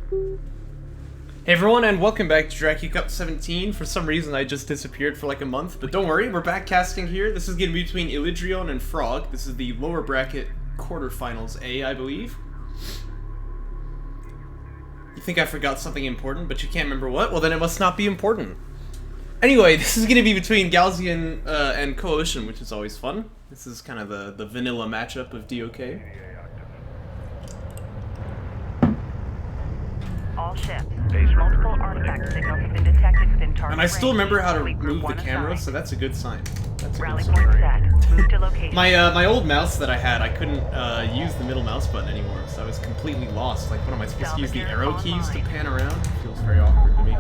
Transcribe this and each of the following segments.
Hey everyone, and welcome back to Jaraci Cup 17. For some reason, I just disappeared for like a month, but don't worry, we're back casting here. This is going to be between Illidrion and Frowg. This is the lower bracket quarterfinals A, I believe. You think I forgot something important, but you can't remember what? Well, then it must not be important. Anyway, this is going to be between Galzian and Coalition, which is always fun. This is kind of the vanilla matchup of DOK. All ships. Multiple artifact signals have been detected within target. And I still remember how to move the camera, so that's a good sign. That's a Rally good point sign. set. Move to location. My old mouse that I had, I couldn't use the middle mouse button anymore, so I was completely lost. Like, what am I supposed to use the arrow keys to pan around? It feels very awkward to me.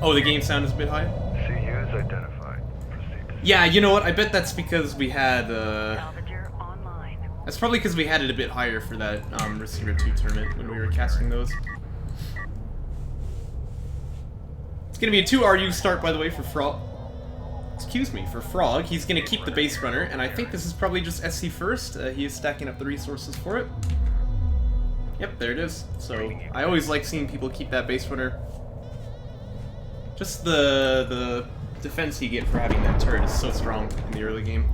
Oh, the game sound is a bit high? CUs identified. Proceed. Yeah, you know what? I bet that's because we had, Salvager online. That's probably because we had it a bit higher for that Receiver 2 tournament when we were casting those. It's gonna be a 2 RU start, by the way, for Frog. Excuse me, for Frog. He's gonna keep the base runner, and I think this is probably just SC first. He is stacking up the resources for it. Yep, there it is. So, I always like seeing people keep that base runner. Just the defense you get for having that turret is so strong in the early game.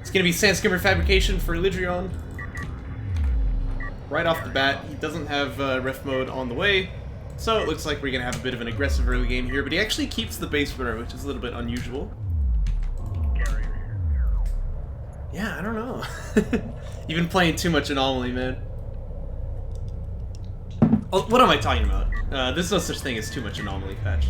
It's gonna be Sandskimmer Fabrication for Illidrion. Right off the bat, he doesn't have ref mode on the way, so it looks like we're gonna have a bit of an aggressive early game here, but he actually keeps the base runner, which is a little bit unusual. Yeah, I don't know. You've been playing too much Anomaly, man. Oh, what am I talking about? There's no such thing as too much Anomaly patch.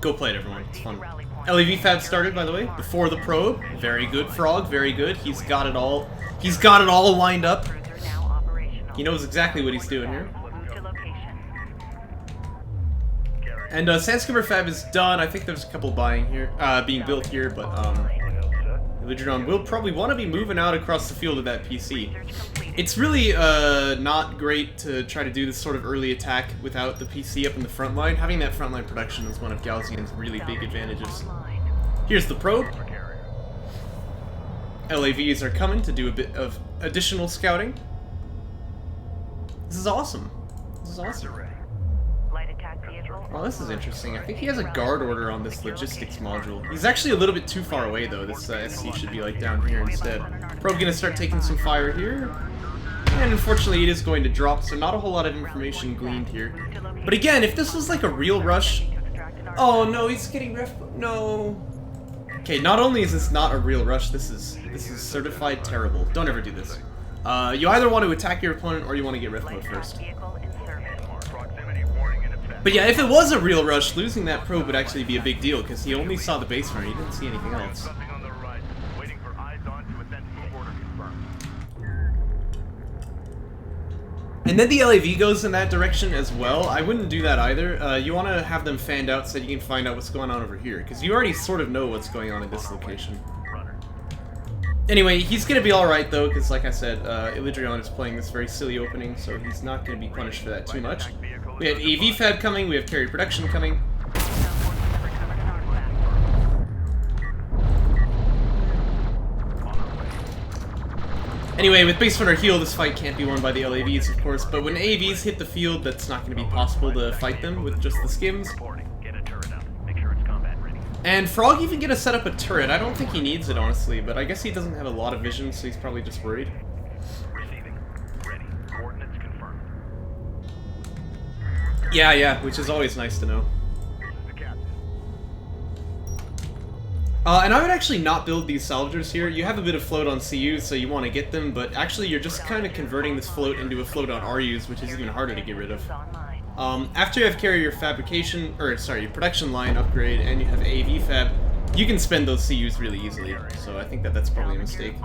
Go play it, everyone. It's fun. LAV Fab started, by the way, before the probe. Very good, Frog. Very good. He's got it all. He's got it all lined up. He knows exactly what he's doing here. And Sandskimmer Fab is done. I think there's a couple being built here, but Illidrion will probably want to be moving out across the field of that PC. It's really not great to try to do this sort of early attack without the PC up in the front line. Having that frontline production is one of Galzian's really big advantages. Here's the probe. LAVs are coming to do a bit of additional scouting. This is awesome. This is awesome. Oh, this is interesting. I think he has a guard order on this logistics module. He's actually a little bit too far away, though. This SC should be, like, down here instead. Probe gonna start taking some fire here. And unfortunately, it is going to drop, so not a whole lot of information gleaned here. But again, if this was, like, a real rush... Oh, no, he's getting ref... No... Okay, not only is this not a real rush, this is certified terrible. Don't ever do this. You either want to attack your opponent or you want to get ref mode first. But yeah, if it was a real rush, losing that probe would actually be a big deal, because he only saw the base runner, he didn't see anything else. And then the LAV goes in that direction as well. I wouldn't do that either. You want to have them fanned out so you can find out what's going on over here, because you already sort of know what's going on in this location. Anyway, he's going to be alright though, because like I said, Illidrion is playing this very silly opening, so he's not going to be punished for that too much. We have AV Fab coming, we have carry production coming. Anyway, with base runner heal, this fight can't be won by the LAVs, of course, but when AVs hit the field, that's not going to be possible to fight them with just the skims. And Frog even gonna set up a turret. I don't think he needs it, honestly, but I guess he doesn't have a lot of vision, so he's probably just worried. Yeah, which is always nice to know. And I would actually not build these salvagers here. You have a bit of float on CUs, so you want to get them, but actually you're just kind of converting this float into a float on RUs, which is even harder to get rid of. After you have carrier fabrication, or sorry, your production line upgrade, and you have AV Fab, you can spend those CUs really easily, so I think that's probably a mistake.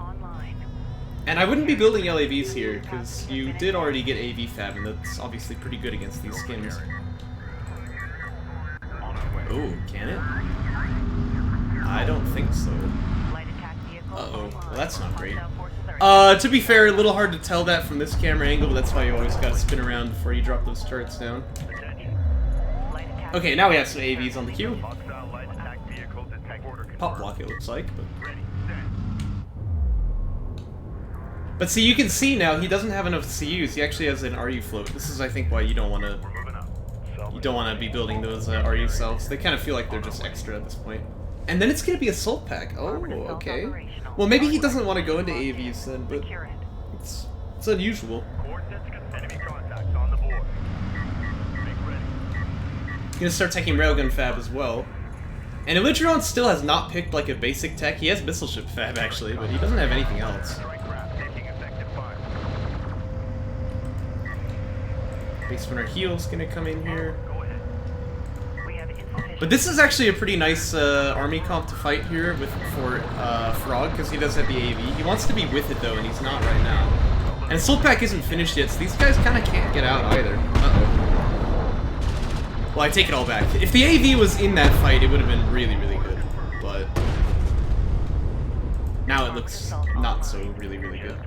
And I wouldn't be building LAVs here, because you did already get AV Fab, and that's obviously pretty good against these skins. Oh, can it? I don't think so. Uh-oh. Well, that's not great. To be fair, a little hard to tell that from this camera angle, but that's why you always gotta spin around before you drop those turrets down. Okay, now we have some AVs on the queue. Pop block, it looks like, but... But see, you can see now he doesn't have enough CUs. He actually has an RU float. This is, I think, why you don't want to be building those RU cells. They kind of feel like they're just extra at this point. And then it's gonna be assault pack. Oh, okay. Well, maybe he doesn't want to go into AVs then, but it's unusual. He's gonna start taking railgun fab as well. And Illidrion still has not picked like a basic tech. He has missile ship fab actually, but he doesn't have anything else. Base runner heal's gonna come in here. But this is actually a pretty nice army comp to fight here for Frowg, because he does have the AV. He wants to be with it though, and he's not right now. And assault pack isn't finished yet, so these guys kind of can't get out either. Uh-oh. Well, I take it all back. If the AV was in that fight, it would have been really, really good. But now it looks not so really, really good.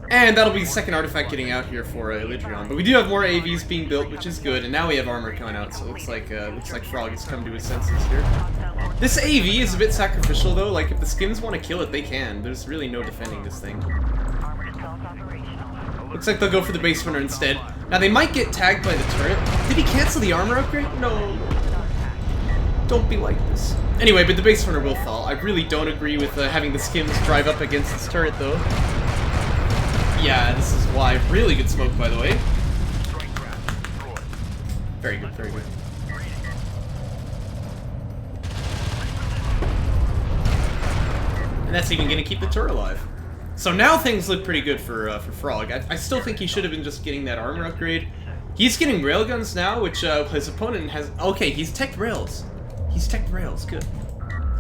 And that'll be the second artifact getting out here for Illidrion. But we do have more AVs being built, which is good. And now we have armor coming out, so it looks like Frowg has come to his senses here. This AV is a bit sacrificial though. Like if the skins want to kill it, they can. There's really no defending this thing. Looks like they'll go for the base runner instead. Now they might get tagged by the turret. Did he cancel the armor upgrade? No. Don't be like this. Anyway, but the base runner will fall. I really don't agree with having the skims drive up against this turret though. Yeah, this is why. Really good smoke, by the way. Very good, very good. And that's even going to keep the turret alive. So now things look pretty good for Frowg. I still think he should have been just getting that armor upgrade. He's getting railguns now, which his opponent has... Okay, he's teched rails. He's teched rails, good.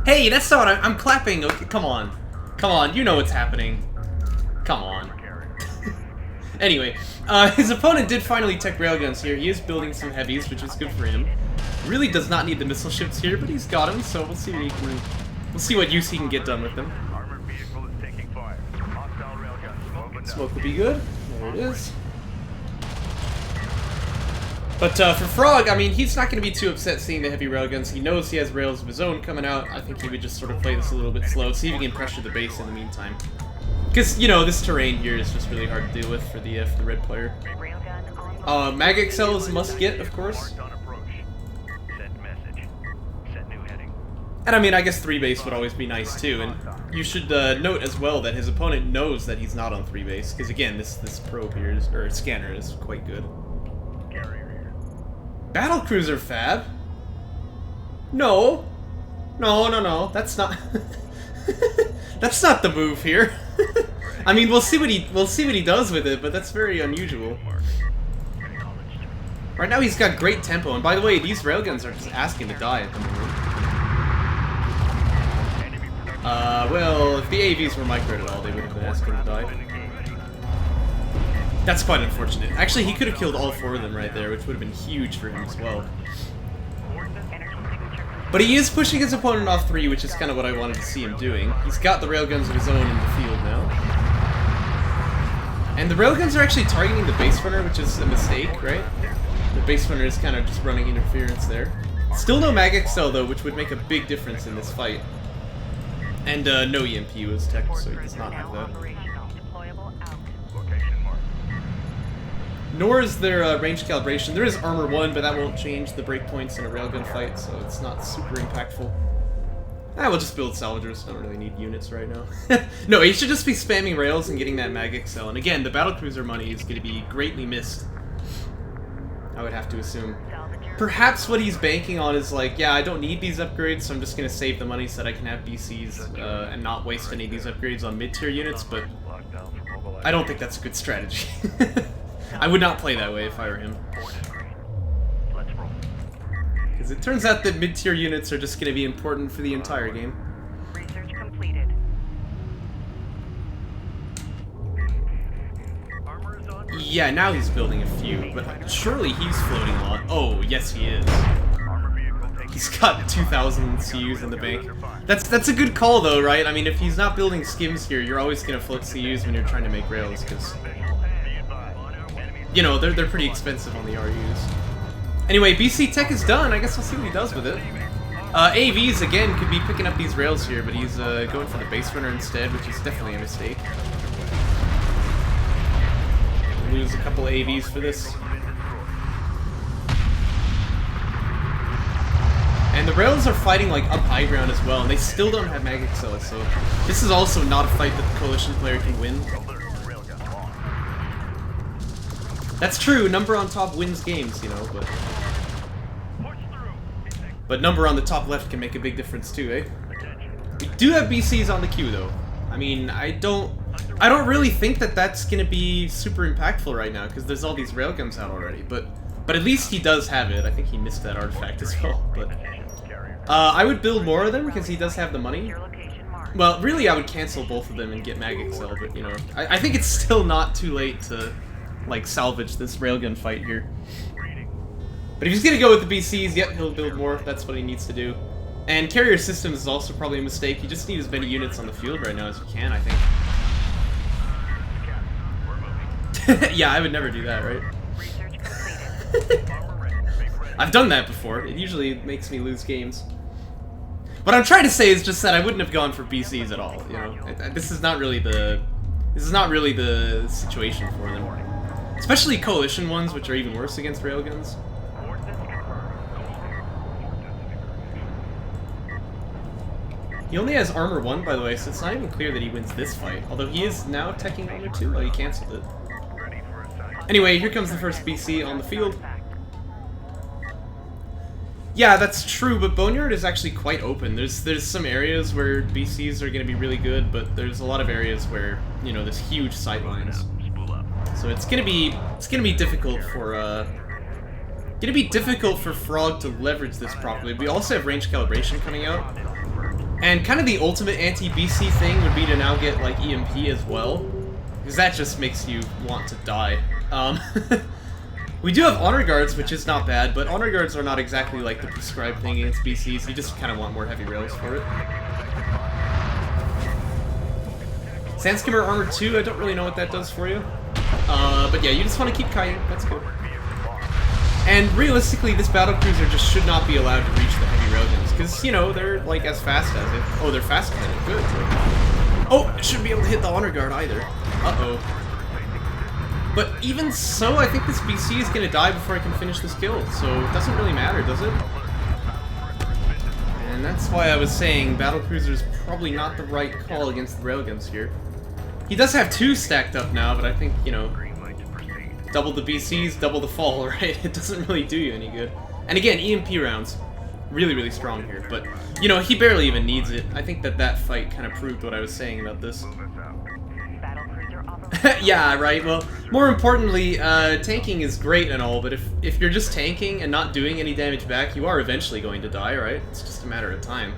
Hey, that's not what I'm clapping. Okay, come on. Come on, you know what's happening. Come on. Anyway, his opponent did finally tech railguns here. He is building some heavies, which is good for him. Really does not need the missile ships here, but he's got them, so we'll see what he can... We'll see what use he can get done with them. Smoke will be good. There it is. But for Frowg, I mean, he's not going to be too upset seeing the heavy railguns. He knows he has rails of his own coming out. I think he would just sort of play this a little bit slow, see if he can pressure the base in the meantime. Because, you know, this terrain here is just really hard to deal with for the red player. Mag XL is a must-get, of course. And I mean, I guess 3-base would always be nice too, and you should note as well that his opponent knows that he's not on 3-base, because again, this probe here, or scanner, is quite good. Battlecruiser fab? No. No, that's not... That's not the move here. I mean, we'll see what he does with it, but that's very unusual. Right now he's got great tempo, and by the way, these railguns are just asking to die at the moment. Well, if the AVs were microed at all, they would have been asking to die. That's quite unfortunate. Actually, he could have killed all 4 of them right there, which would have been huge for him as well. But he is pushing his opponent off 3, which is kind of what I wanted to see him doing. He's got the railguns of his own in the field now. And the railguns are actually targeting the base runner, which is a mistake, right? The base runner is kind of just running interference there. Still no Mag XL though, which would make a big difference in this fight. And no EMP was tech, so he does not have that. Nor is there range calibration. There is armor 1, but that won't change the breakpoints in a railgun fight, so it's not super impactful. We'll just build salvagers. Don't really need units right now. No, he should just be spamming rails and getting that Mag XL. And again, the battlecruiser money is going to be greatly missed, I would have to assume. Perhaps what he's banking on is like, yeah, I don't need these upgrades, so I'm just going to save the money so that I can have BCs and not waste any of these upgrades on mid-tier units, but I don't think that's a good strategy. I would not play that way if I were him. Because it turns out that mid-tier units are just going to be important for the entire game. Research completed. Yeah, now he's building a few, but surely he's floating a lot. Oh, yes he is. He's got 2,000 CUs in the bank. That's a good call though, right? I mean, if he's not building skims here, you're always going to float CUs when you're trying to make rails, because... You know, they're pretty expensive on the RUs. Anyway, BC Tech is done. I guess we'll see what he does with it. AVs, again, could be picking up these rails here, but he's going for the base runner instead, which is definitely a mistake. lose a couple AVs for this. And the Rails are fighting like up high ground as well, and they still don't have Mag Excel, so this is also not a fight that the Coalition player can win. That's true, number on top wins games, you know, but number on the top left can make a big difference too, eh? We do have BCs on the queue though. I mean, I don't really think that that's gonna be super impactful right now because there's all these railguns out already. But at least he does have it. I think he missed that artifact as well. But I would build more of them because he does have the money. Well, really, I would cancel both of them and get Mag Excel. But you know, I think it's still not too late to like salvage this railgun fight here. But if he's gonna go with the BCs, yep, he'll build more. That's what he needs to do. And carrier systems is also probably a mistake. You just need as many units on the field right now as you can, I think. Yeah, I would never do that, right? I've done that before. It usually makes me lose games. What I'm trying to say is just that I wouldn't have gone for BCs at all, you know? This is not really the situation for them. Especially Coalition ones, which are even worse against railguns. He only has armor 1, by the way, so it's not even clear that he wins this fight. Although he is now teching armor 2. Oh, he cancelled it. Anyway, here comes the first BC on the field. Yeah, that's true, but Boneyard is actually quite open. There's some areas where BCs are going to be really good, but there's a lot of areas where, you know, there's huge sightlines. So it's going to be difficult for Frowg to leverage this properly. We also have range calibration coming out. And kind of the ultimate anti-BC thing would be to now get, like, EMP as well. Because that just makes you want to die. We do have Honor Guards, which is not bad, but Honor Guards are not exactly, like, the prescribed thing against BCs. You just kind of want more heavy rails for it. Sandskimmer Armor 2, I don't really know what that does for you. But yeah, you just want to keep kiting. That's good. And realistically, this battlecruiser just should not be allowed to reach the heavy railguns, because, you know, they're, like, as fast as it. Oh, they're faster than it. Good. Oh, it shouldn't be able to hit the Honor Guard either. Uh-oh. But even so, I think this BC is going to die before I can finish this kill, so it doesn't really matter, does it? And that's why I was saying battlecruiser is probably not the right call against the railguns here. He does have 2 stacked up now, but I think, you know, double the BCs, double the fall, right? It doesn't really do you any good. And again, EMP rounds, really, really strong here. But, you know, he barely even needs it. I think that fight kind of proved what I was saying about this. Yeah, right, well, more importantly, tanking is great and all, but if you're just tanking and not doing any damage back, you are eventually going to die, right? It's just a matter of time.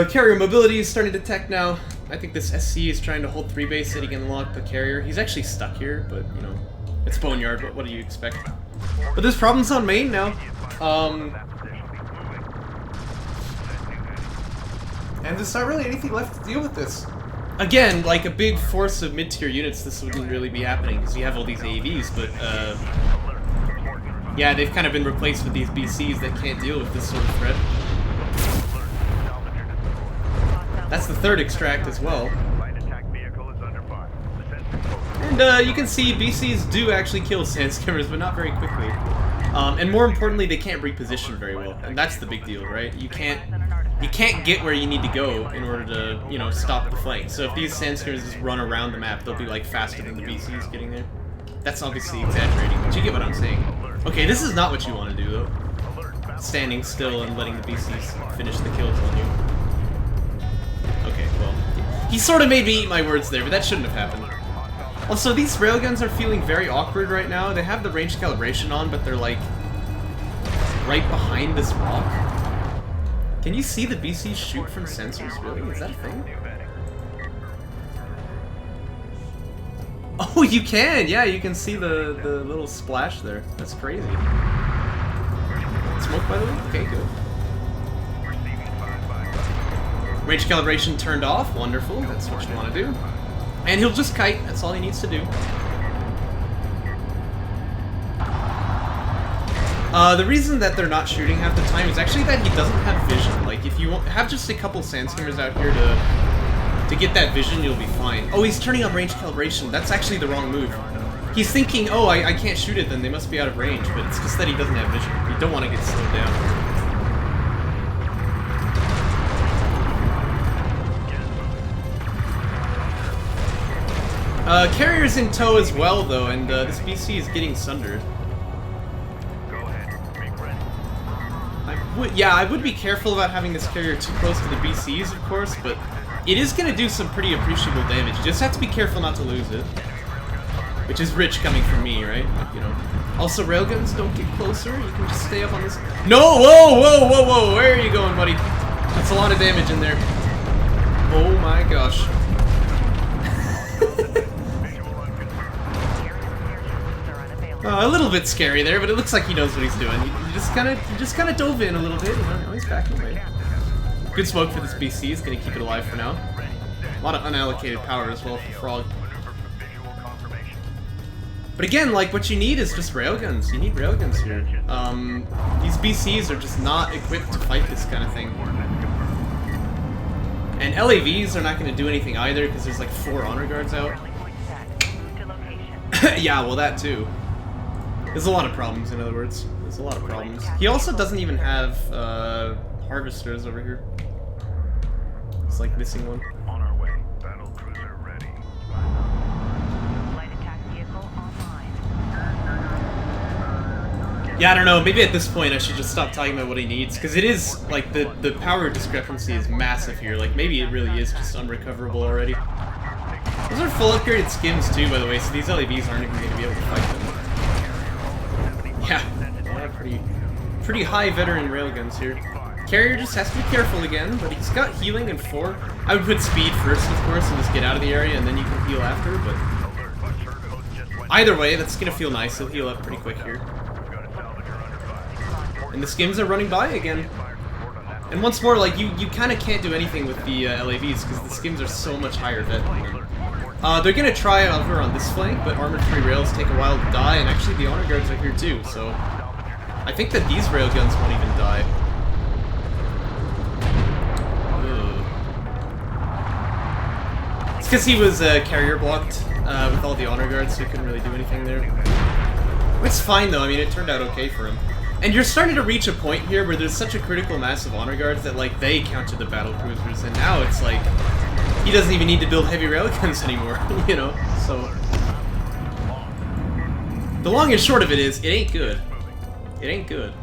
Carrier mobility is starting to tech now. I think this SC is trying to hold 3 base so he can unlock the carrier. He's actually stuck here, but, you know, it's Boneyard, what do you expect? But there's problems on main now. And there's not really anything left to deal with this. Again, like a big force of mid-tier units, this wouldn't really be happening, because you have all these AVs, but, yeah, they've kind of been replaced with these BCs that can't deal with this sort of threat. That's the 3rd extract as well. And you can see BCs do actually kill Sandskimmers, but not very quickly. And more importantly, they can't reposition very well, and that's the big deal, right? You can't get where you need to go in order to, you know, stop the flank. So if these Sandskimmers just run around the map, they'll be like faster than the BCs getting there. That's obviously exaggerating, but you get what I'm saying. Okay, this is not what you want to do though. Standing still and letting the BCs finish the kills on you. Okay, well, he sort of made me eat my words there, but that shouldn't have happened. Also, these railguns are feeling very awkward right now. They have the range calibration on, but they're like right behind this rock. Can you see the BC shoot from sensors, really? Is that a thing? Oh, you can! Yeah, you can see the little splash there. That's crazy. Smoke, by the way? Okay, good. Range calibration turned off. Wonderful. That's what you want to do. And he'll just kite. That's all he needs to do. The reason that they're not shooting half the time is actually that he doesn't have vision. Like, if you have just a couple Sandskimmers out here to get that vision, you'll be fine. Oh, he's turning on range calibration. That's actually the wrong move. He's thinking, oh, I can't shoot it, then they must be out of range, but it's just that he doesn't have vision. You don't want to get slowed down. Carrier's in tow as well, though, and this BC is getting sundered. I would be careful about having this carrier too close to the BCs, of course, but it is going to do some pretty appreciable damage. You just have to be careful not to lose it. Which is rich coming from me, right? Like, you know. Also, railguns, don't get closer. You can just stay up on this. No! Whoa, whoa, whoa, whoa! Where are you going, buddy? That's a lot of damage in there. Oh my gosh. A little bit scary there, but it looks like he knows what he's doing. He just kind of dove in a little bit. You know, now he's backing away. Good smoke for this BC. He's gonna keep it alive for now. A lot of unallocated power as well for Frog. But again, like, what you need is just railguns. You need railguns here. These BCs are just not equipped to fight this kind of thing. And LAVs are not going to do anything either, because there's like 4 honor guards out. Yeah, well, that too. There's a lot of problems, in other words. There's a lot of problems. He also doesn't even have harvesters over here. It's like missing one. On our way. Battle cruiser ready. Yeah, I don't know, maybe at this point I should just stop talking about what he needs, because it is, like, the power discrepancy is massive here. Like, maybe it really is just unrecoverable already. Those are full upgraded skims too, by the way, so these LAVs aren't even going to be able to fight them. Yeah, pretty high veteran railguns here. Carrier just has to be careful again, but he's got healing in 4. I would put speed first, of course, and just get out of the area, and then you can heal after, but... Either way, that's going to feel nice. He'll heal up pretty quick here. And the skims are running by again. And once more, like, you kind of can't do anything with the LAVs, because the skims are so much higher vet than them. They're going to try over on this flank, but armored-free rails take a while to die, and actually the honor guards are here too, so... I think that these railguns won't even die. It's because he was carrier blocked with all the honor guards, so he couldn't really do anything there. It's fine though, I mean, it turned out okay for him. And you're starting to reach a point here where there's such a critical mass of honor guards that, like, they counter the battle cruisers, and now it's like, he doesn't even need to build heavy railguns anymore, you know, so... The long and short of it is, it ain't good. It ain't good.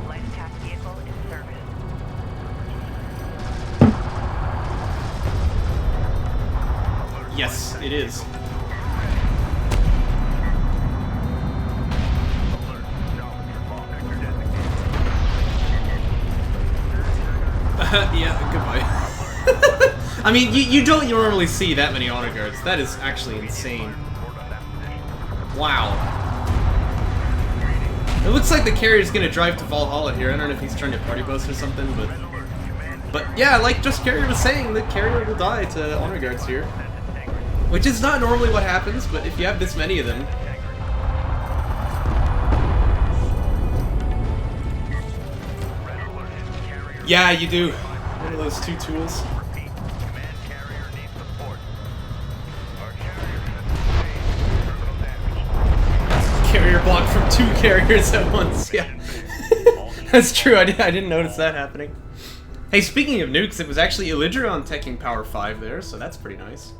Light attack vehicle in service. Yes, it is. Yeah, goodbye. I mean, you don't normally see that many honor guards. That is actually insane. Wow. It looks like the carrier's gonna drive to Valhalla here. I don't know if he's trying to party bus or something, but yeah, like just Carrier was saying, the carrier will die to honor guards here. Which is not normally what happens, but if you have this many of them... Yeah, you do. One of those 2 tools. Carrier blocked from 2 carriers at once, yeah. That's true, I didn't notice that happening. Hey, speaking of nukes, it was actually Illidrion teching power 5 there, so that's pretty nice.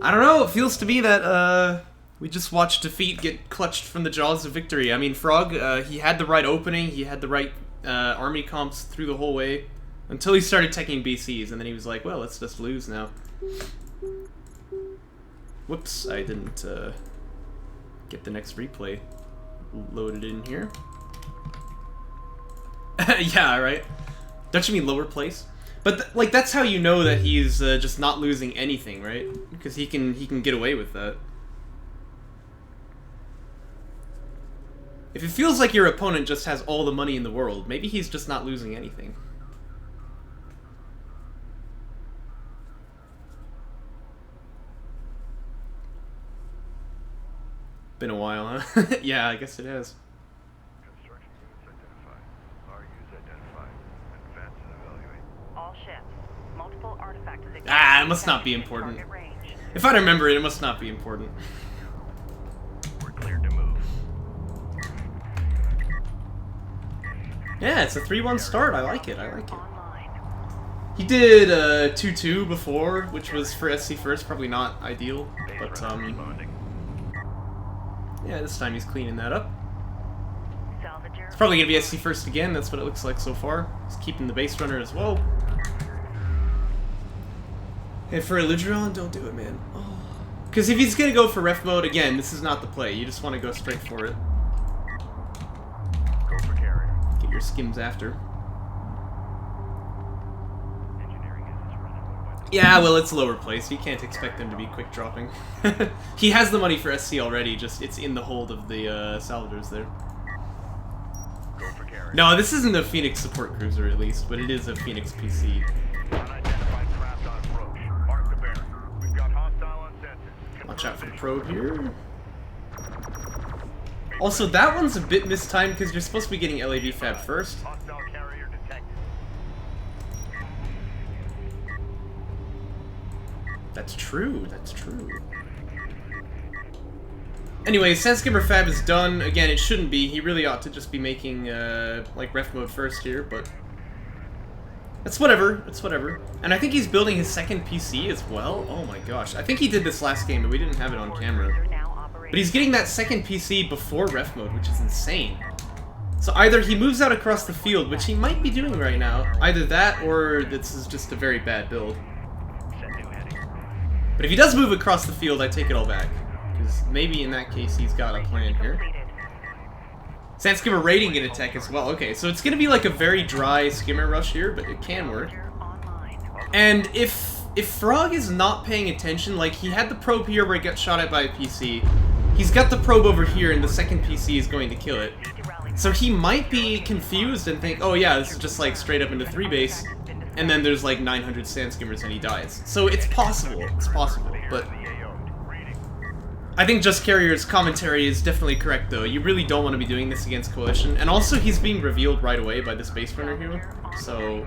I don't know, it feels to me that, we just watched defeat get clutched from the jaws of victory. I mean, Frog, he had the right opening, he had the right army comps through the whole way, until he started teching BCs, and then he was like, well, let's just lose now. Whoops, I didn't, get the next replay loaded in here. Yeah, right? Don't you mean lower place? But like that's how you know that he's just not losing anything, right? Because he can get away with that. If it feels like your opponent just has all the money in the world, maybe he's just not losing anything. Been a while, huh? Yeah, I guess it has. Construction units identified. RUs identified. it must not be important. If I remember it, it must not be important. We're cleared to move. Yeah, it's a 3-1 start. I like it. I like it. He did 2-2 before, which was for SC first, probably not ideal, but yeah, this time he's cleaning that up. It's probably gonna be SC first again. That's what it looks like so far. He's keeping the base runner as well. And for Illidrion, don't do it, man. Oh. Because if he's gonna go for ref mode again, this is not the play. You just want to go straight for it. Go for carrier. Get your skims after. Yeah, well, it's lower place. You can't expect them to be quick dropping. He has the money for SC already, just it's in the hold of the salvagers there. Go for carrier. No, this isn't a Phoenix support cruiser at least, but it is a Phoenix PC. Unidentified craft on approach. Mark the bearing. We've got hostile on sensors. Watch out for the probe here. Also, that one's a bit mistimed because you're supposed to be getting LAV Fab first. Hostile carrier detected. That's true, that's true. Anyway, Sandskimmer Fab is done. Again, it shouldn't be. He really ought to just be making, like, ref mode first here, but... It's whatever, it's whatever. And I think he's building his second PC as well. Oh my gosh. I think he did this last game, but we didn't have it on camera. But he's getting that second PC before ref mode, which is insane. So either he moves out across the field, which he might be doing right now. Either that, or this is just a very bad build. But if he does move across the field, I take it all back. Because maybe in that case he's got a plan here. Sandskimmer raiding in attack as well. Okay, so it's going to be like a very dry skimmer rush here, but it can work. And if Frog is not paying attention, like he had the probe here where he got shot at by a PC. He's got the probe over here and the second PC is going to kill it. So he might be confused and think, oh yeah, this is just like straight up into 3 base. And then there's like 900 Sandskimmers and he dies. So it's possible, but... I think Just Carrier's commentary is definitely correct though. You really don't want to be doing this against Coalition. And also he's being revealed right away by this base runner here. So...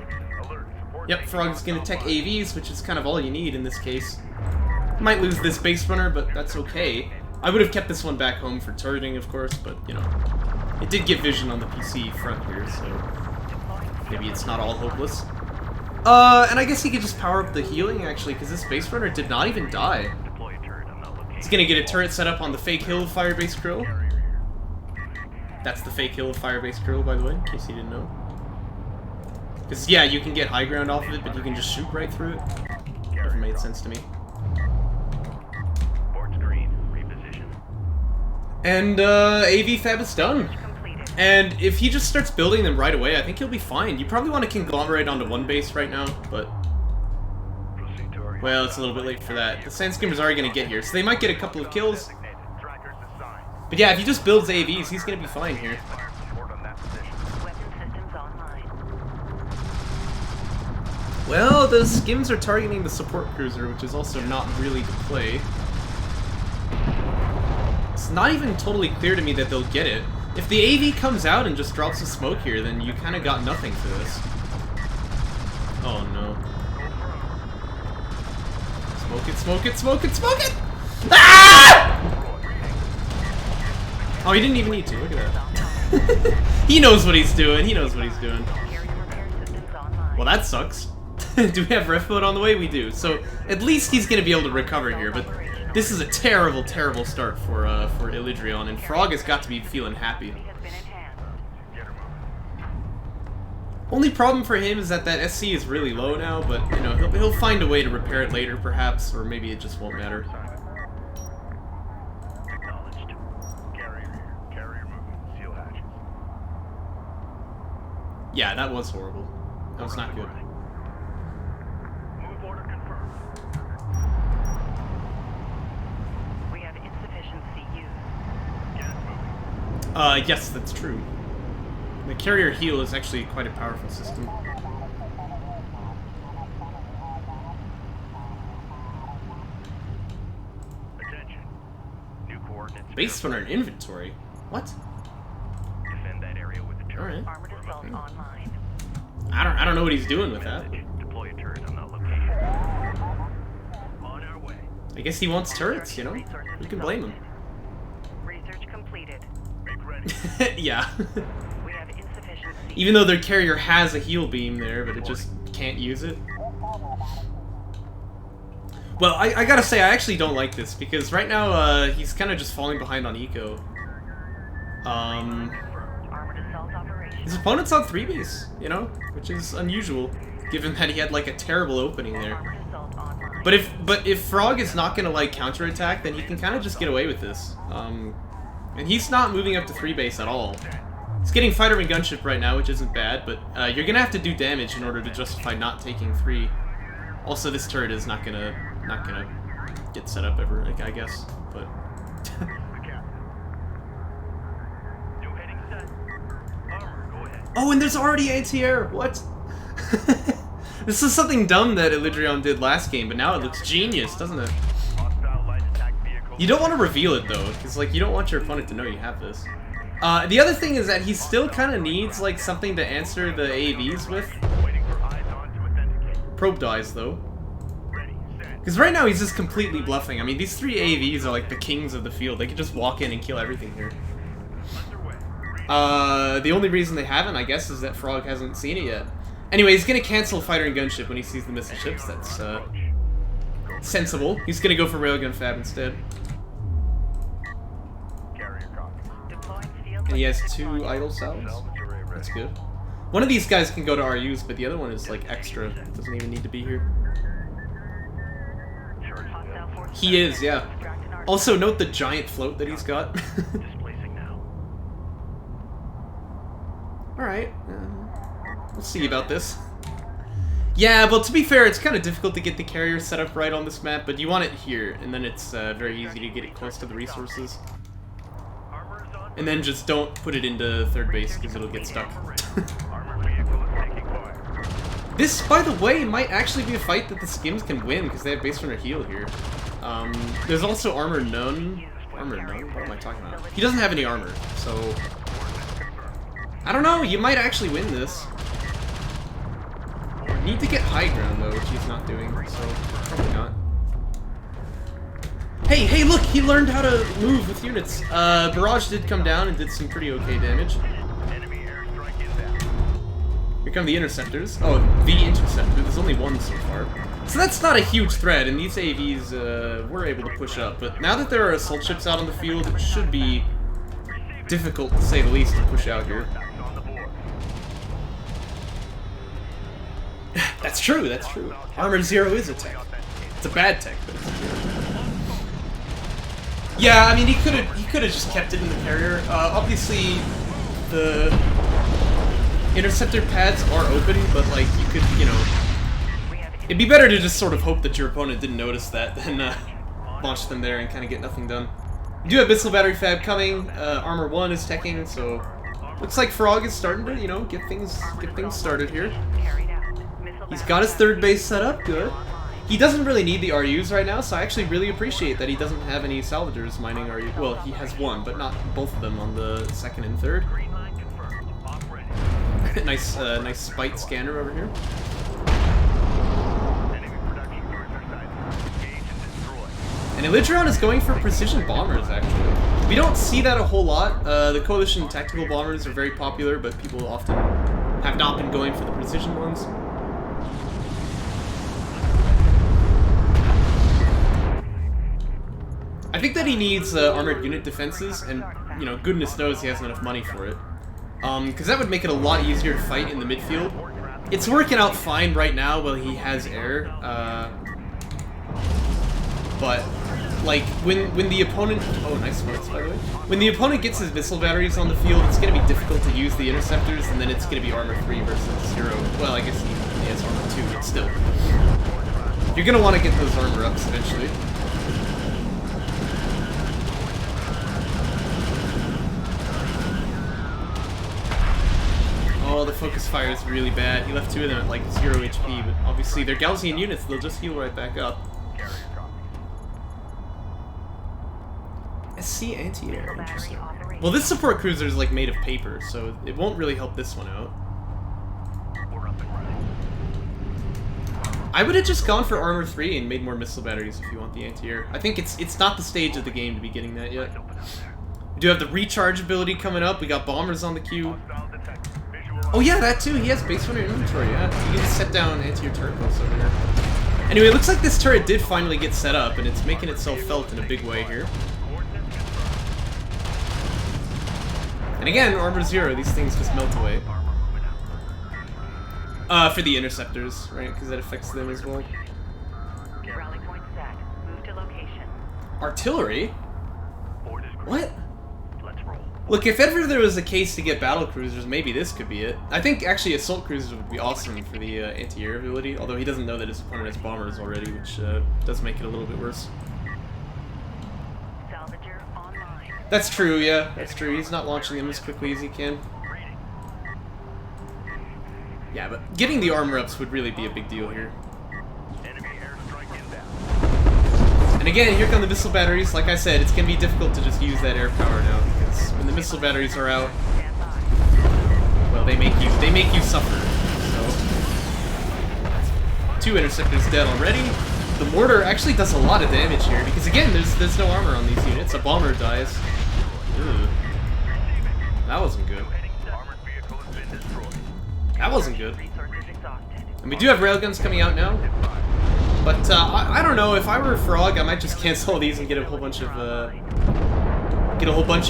Yep, Frog's gonna tech AVs, which is kind of all you need in this case. Might lose this base runner, but that's okay. I would have kept this one back home for turreting, of course, but, you know... It did get vision on the PC front here, so... Maybe it's not all hopeless. And I guess he could just power up the healing, actually, because this base runner did not even die. He's gonna get a turret set up on the fake hill of Firebase Krill. That's the fake hill of Firebase Krill, by the way, in case you didn't know. Because, yeah, you can get high ground off of it, but you can just shoot right through it. Never made sense to me. And, AV Fab is done. And if he just starts building them right away, I think he'll be fine. You probably want to conglomerate onto one base right now, but... Well, it's a little bit late for that. The Sandskimmers are going to get here, so they might get a couple of kills. But yeah, if he just builds AVs, he's going to be fine here. Well, the skims are targeting the support cruiser, which is also not really the play. It's not even totally clear to me that they'll get it. If the AV comes out and just drops a smoke here, then you kind of got nothing for this. Oh no. Smoke it, smoke it, smoke it, smoke it! Ah! Oh, he didn't even need to, look at that. He knows what he's doing, he knows what he's doing. Well, that sucks. Do we have ref mode on the way? We do. So, at least he's going to be able to recover here, but this is a terrible, terrible start for Illidrion, and Frog has got to be feeling happy. Only problem for him is that SC is really low now, but, you know, he'll find a way to repair it later, perhaps, or maybe it just won't matter. Yeah, that was horrible. That was not good. Yes, that's true. The carrier heal is actually quite a powerful system. Attention. New coordinates. Base runner in inventory? What? Defend that area with the turret. Alright. Armored assault online. I don't know what he's doing with that. Deploy a turret on that location. I guess he wants turrets, you know? Who can blame him? Research completed. Make ready. Yeah. We have insufficient seats. Even though their carrier has a heal beam there, but it just can't use it. Well, I gotta say, I actually don't like this, because right now, he's kind of just falling behind on eco. Armored assault operation. His opponent's on 3 base, you know? Which is unusual, given that he had, like, a terrible opening there. Armored assault online. But if Frog is not gonna, like, counterattack, then he can kind of just get away with this. And he's not moving up to 3 base at all. He's getting fighter and gunship right now, which isn't bad, but you're gonna have to do damage in order to justify not taking 3. Also, this turret is not gonna get set up ever, like, I guess. But New heading set. Armor, go ahead. oh, and there's already anti-air. What? This is something dumb that Illidrion did last game, but now it looks genius, doesn't it? Hostile light attack vehicle. You don't want to reveal it though, because like you don't want your opponent to know you have this. The other thing is that he still kind of needs like something to answer the AVs with. Waiting for eyes on to authenticate. Probe dies though. Ready, set. Because right now he's just completely bluffing. I mean, these 3 AVs are like the kings of the field. They can just walk in and kill everything here. Underway. The only reason they haven't, I guess, is that Frog hasn't seen it yet. Anyway, he's gonna cancel fighter and gunship when he sees the missile ships. That's sensible. He's gonna go for railgun fab instead. Carrier copy. Deploying field. And he has logistics 2 module. idle cells. Salvage array ready. That's good. One of these guys can go to RUs, but the other one is like extra. Doesn't even need to be here. Hostile forces He is, yeah. extract an artifact. Also, note the giant float that he's got. Displacing now. Alright. We'll see about this. Yeah, but to be fair, it's kind of difficult to get the carrier set up right on this map, but you want it here, and then it's very easy to get it close to the resources. Armor is on. And then just don't put it into 3rd base, because it'll get stuck. Armor vehicle is taking fire. This, by the way, might actually be a fight that the Skims can win, because they have base runner heal here. There's also armor none. Armor none? What am I talking about? He doesn't have any armor, so... I don't know, you might actually win this. Need to get high ground though, which he's not doing, so probably not. Hey, look! He learned how to move with units. Barrage did come down and did some pretty okay damage. Enemy airstrike inbound. Here come the interceptors. Oh, the interceptor. There's only one so far. So that's not a huge threat, and these AVs were able to push up. But now that there are assault ships out on the field, it should be difficult, to say the least, to push out here. Attacks on the board. That's true, that's true. Armored Zero is a tech. It's a bad tech, but it's true. Yeah, I mean, he could have just kept it in the carrier. Obviously, the interceptor pads are open, but like you could, you know, it'd be better to just sort of hope that your opponent didn't notice that than launch them there and kind of get nothing done. We do have missile battery fab coming. Armor 1 is teching, so looks like Frog is starting to, you know, get things started here. Carried out. Missile He's battery got his fab 3rd base set up, good. He doesn't really need the RUs right now, so I actually really appreciate that he doesn't have any salvagers mining RU. Well, he has one, but not both of them on the 2nd and 3rd. Green line confirmed. Off ready. nice spite scanner over here. Enemy production cars are sighted. Engage and destroy. And Illidrion is going for precision bombers, actually. We don't see that a whole lot. The Coalition tactical bombers are very popular, but people often have not been going for the precision ones. I think that he needs armored unit defenses, and, you know, goodness knows he hasn't enough money for it. Because that would make it a lot easier to fight in the midfield. It's working out fine right now while he has air, but, like, when the opponent... Oh, nice smokes, by the way. When the opponent gets his missile batteries on the field, it's going to be difficult to use the interceptors, and then it's going to be armor 3 versus 0. Well, I guess he has armor 2, but still. You're going to want to get those armor ups eventually. Oh, the focus fire is really bad. He left 2 of them at like 0 HP, but obviously they're Gaussian units, they'll just heal right back up. Carrier copy. SC anti-air, interesting. Well, this support cruiser is like made of paper, so it won't really help this one out. We're up and running. I would have just gone for armor 3 and made more missile batteries if you want the anti-air. I think it's not the stage of the game to be getting that yet. We do have the recharge ability coming up. We got bombers on the queue. Oh yeah, that too. He has base runner inventory. Yeah, you can set down anti-air turret posts over there. Anyway, it looks like this turret did finally get set up, and it's making itself felt in a big way here. And again, armor 0. These things just melt away. For the interceptors, right? Because that affects them as well. Rally point set. Move to location. Artillery? What? Look, if ever there was a case to get battle cruisers, maybe this could be it. I think actually assault cruisers would be awesome for the anti-air ability, although he doesn't know that his opponent has bombers already, which does make it a little bit worse. Salvager online. That's true, yeah, that's true. He's not launching them as quickly as he can. Yeah, but getting the armor ups would really be a big deal here. And again, here come the missile batteries. Like I said, it's going to be difficult to just use that air power now, because when the missile batteries are out, well, they make you suffer. So 2 interceptors dead already. The mortar actually does a lot of damage here, because again, there's no armor on these units. A bomber dies. Ooh. That wasn't good. That wasn't good. And we do have railguns coming out now. But I don't know, if I were Frowg, I might just cancel these and get a whole bunch of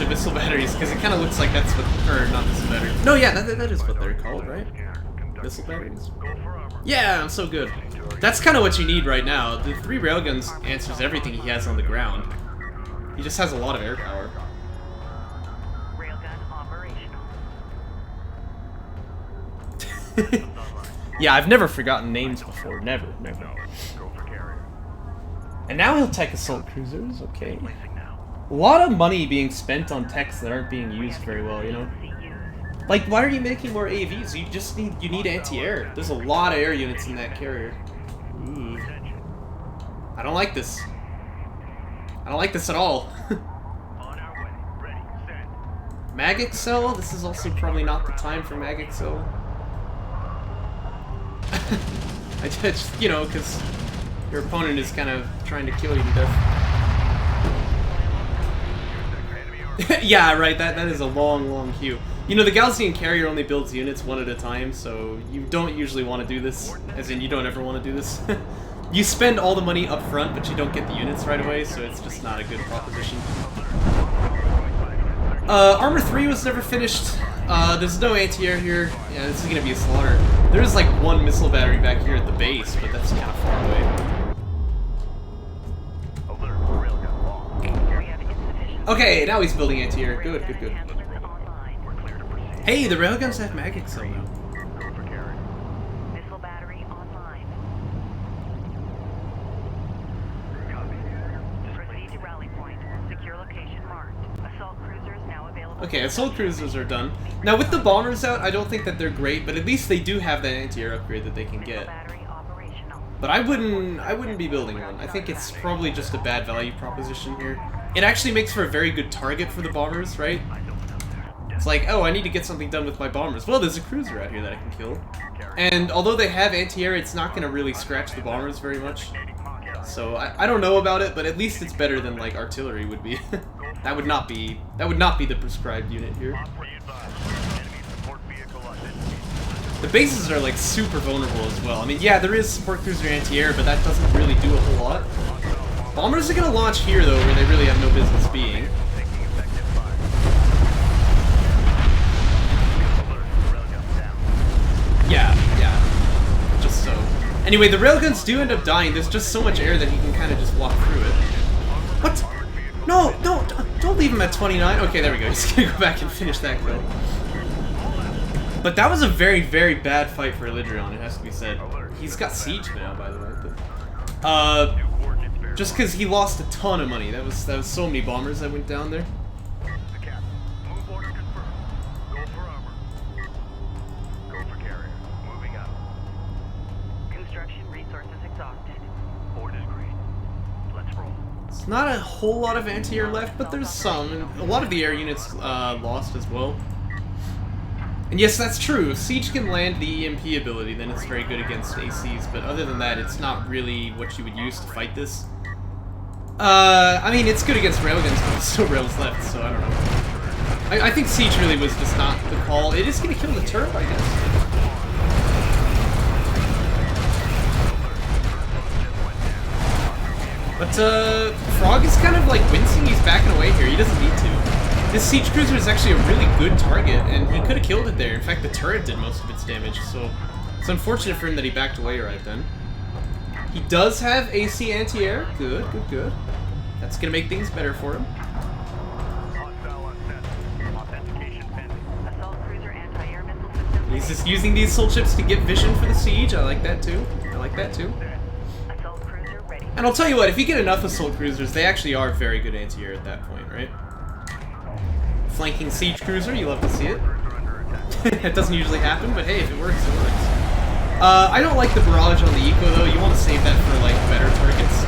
missile batteries, because it kind of looks like that's what, or not missile batteries. No, yeah, that is what they're called, right? Missile batteries. Yeah, I'm so good. That's kind of what you need right now. The 3 railguns answers everything he has on the ground. He just has a lot of air power. Railgun operational. Yeah, I've never forgotten names before. Never. And now he'll tech assault cruisers, okay. A lot of money being spent on techs that aren't being used very well, you know? Like, why are you making more AVs? You need anti-air. There's a lot of air units in that carrier. Ooh. I don't like this. I don't like this at all. Mag Excel? This is also probably not the time for Mag Excel. I just, you know, because your opponent is kind of trying to kill you to death. Yeah, right, that is a long queue. You know, the Gaussian carrier only builds units one at a time, so you don't usually want to do this. As in, you don't ever want to do this. You spend all the money up front, but you don't get the units right away, so it's just not a good proposition. Armor 3 was never finished. There's no anti-air here. Yeah, this is gonna be a slaughter. There's like 1 missile battery back here at the base, but that's kind of far away. Okay, now he's building anti-air. Good. Hey, the railguns have mag excel now. Missile battery online. Proceed to rally point. Secure location marked. Assault cruisers now available. Okay, assault cruisers are done. Now with the bombers out, I don't think that they're great, but at least they do have that anti-air upgrade that they can get. But I wouldn't be building one. I think it's probably just a bad value proposition here. It actually makes for a very good target for the bombers, right? It's like, oh, I need to get something done with my bombers. Well, there's a cruiser out here that I can kill. And although they have anti-air, it's not going to really scratch the bombers very much. So I don't know about it, but at least it's better than like artillery would be. That would not be the prescribed unit here. The bases are like super vulnerable as well. I mean, yeah, there is support cruiser anti-air, but that doesn't really do a whole lot. Bombers are gonna launch here though, where they really have no business being. Yeah. Just so. Anyway, the railguns do end up dying. There's just so much air that he can kind of just walk through it. What? No, don't leave him at 29. Okay, there we go. He's gonna go back and finish that kill. But that was a very, very bad fight for Illidrion, it has to be said. He's got siege now, by the way. But, just because he lost a ton of money. That was so many bombers that went down there. It's not a whole lot of anti-air left, but there's some. And a lot of the air units lost as well. And yes, that's true. If Siege can land the EMP ability, then it's very good against ACs, but other than that, it's not really what you would use to fight this. I mean, it's good against railguns, but there's still rails left, so I don't know. I think Siege really was just not the call. It is going to kill the turret, I guess. But, Frog is kind of like wincing. He's backing away here. He doesn't need to. This Siege Cruiser is actually a really good target, and he could have killed it there. In fact, the turret did most of its damage, so it's unfortunate for him that he backed away right then. He does have AC anti-air. Good, good, good. That's going to make things better for him. He's just using these soul chips to get vision for the Siege. I like that too. I like that too. And I'll tell you what, if you get enough Assault Cruisers, they actually are very good anti-air at that point, right? Flanking Siege Cruiser, you love to see it. It doesn't usually happen, but hey, if it works, it works. I don't like the barrage on the Eco though. You want to save that for like better targets.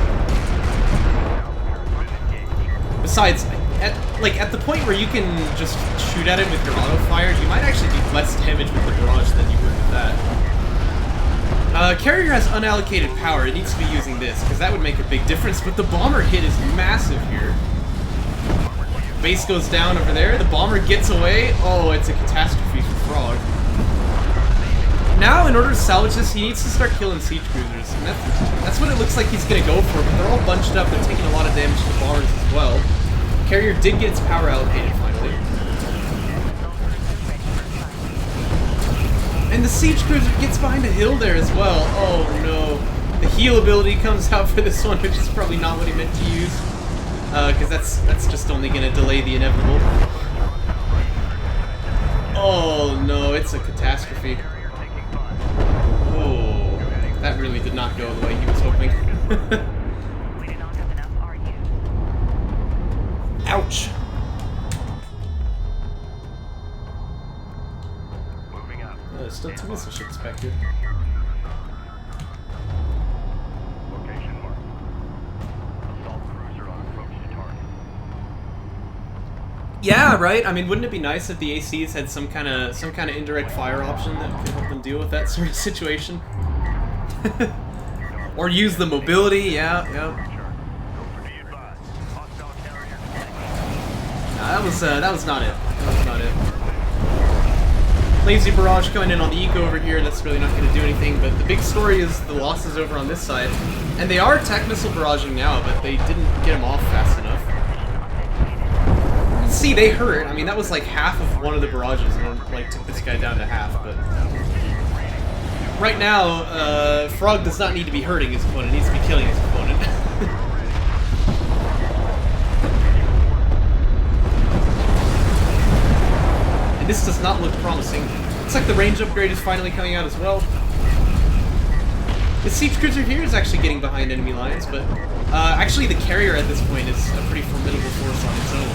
Besides, at the point where you can just shoot at it with your auto fire, you might actually do less damage with the barrage than you would with that. Carrier has unallocated power. It needs to be using this because that would make a big difference. But the bomber hit is massive here. Base goes down over there. The bomber gets away. Oh, it's a catastrophe for Frog. Now, in order to salvage this, he needs to start killing Siege Cruisers. And that's what it looks like he's going to go for, but they're all bunched up. They're taking a lot of damage to the bombers as well. Carrier did get its power allocated, finally. And the Siege Cruiser gets behind a hill there as well. Oh, no. The heal ability comes out for this one, which is probably not what he meant to use. Because that's just only going to delay the inevitable. Oh, no, it's a catastrophe. Oh, that really did not go the way he was hoping. Ouch. There's still 2 missile ships back here. Location marked. Assault cruiser on approach to target. Yeah, right. I mean, wouldn't it be nice if the ACs had some kind of indirect fire option that could help them deal with that sort of situation? Or use the mobility? Yeah. That was not it. That was not it. Lazy barrage coming in on the Eco over here. That's really not going to do anything. But the big story is the losses over on this side, and they are attack missile barraging now, but they didn't get them off fast enough. See, they hurt. I mean, that was like half of one of the barrages, and like took this guy down to half. But right now, Frog does not need to be hurting his opponent. He needs to be killing his opponent. This does not look promising. Looks like the range upgrade is finally coming out as well. The Siege Cruiser here is actually getting behind enemy lines, but actually the carrier at this point is a pretty formidable force on its own.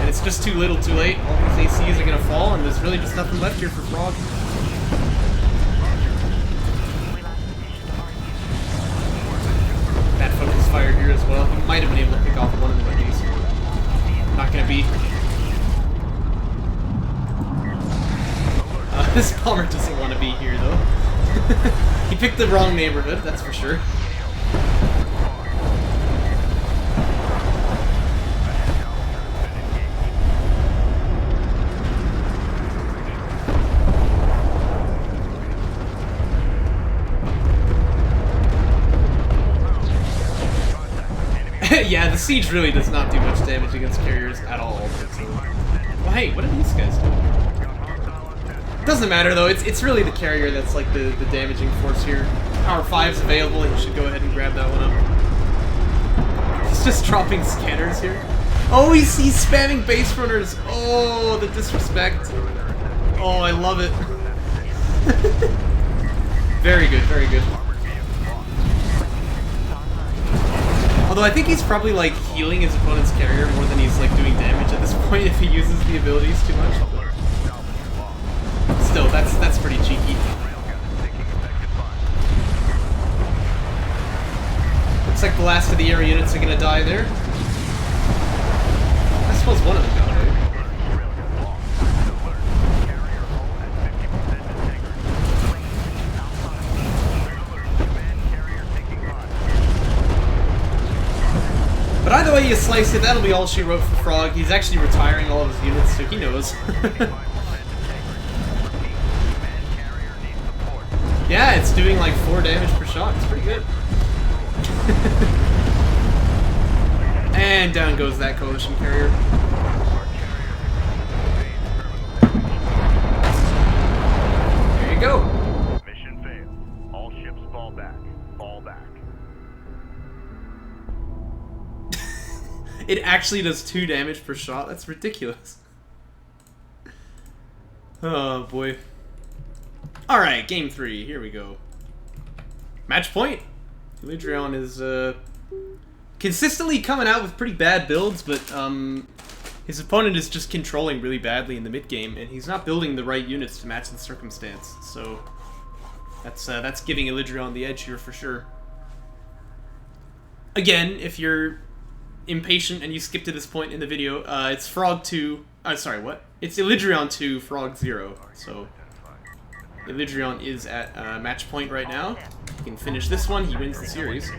And it's just too little too late. All these ACs are going to fall, and there's really just nothing left here for Frog. Bad focus fire here as well. He might have been able to pick off one of them at least. Not gonna be. This bomber doesn't want to be here though. He picked the wrong neighborhood, that's for sure. Yeah, the Siege really does not do much damage against carriers at all. Well, hey, what are these guys doing? Doesn't matter though, it's really the carrier that's like the damaging force here. Power 5's available, you should go ahead and grab that one up. He's just dropping scanners here. Oh, he's spamming base runners! Oh, the disrespect. Oh, I love it. Very good, very good. Although I think he's probably like healing his opponent's carrier more than he's like doing damage at this point if he uses the abilities too much. But still, that's pretty cheeky. Looks like the last of the air units are gonna die there. Last suppose one of them got away. But either way you slice it, that'll be all she wrote for Frog. He's actually retiring all of his units, so he knows. Yeah, it's doing like 4 damage per shot. It's pretty good. And down goes that coalition carrier. There you go. Mission failed. All ships fall back. Fall back. It actually does 2 damage per shot. That's ridiculous. Oh boy. Alright, game 3. Here we go. Match point. Illidrion is consistently coming out with pretty bad builds, but his opponent is just controlling really badly in the mid game, and he's not building the right units to match the circumstance. So that's giving Illidrion the edge here for sure. Again, if you're impatient and you skip to this point in the video, it's Frog 2. Sorry, what? It's Illidrion 2, Frog 0. So Illidrion is at match point right now. He can finish this one, he wins the series.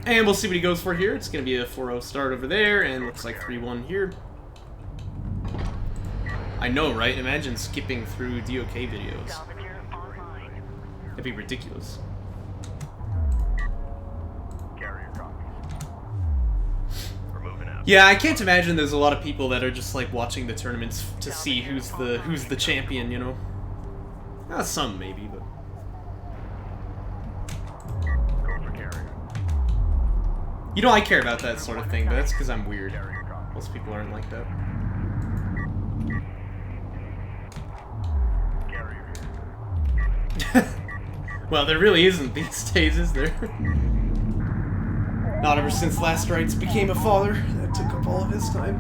And we'll see what he goes for here. It's going to be a 4-0 start over there, and looks like 3-1 here. I know, right? Imagine skipping through DOK videos. That'd be ridiculous. Yeah, I can't imagine there's a lot of people that are just like watching the tournaments to see who's the champion, you know. Some maybe, but you know, I care about that sort of thing, but that's because I'm weird. Most people aren't like that. Well, there really isn't these days, is there? Not ever since Last Rites became a father. That took up all of his time.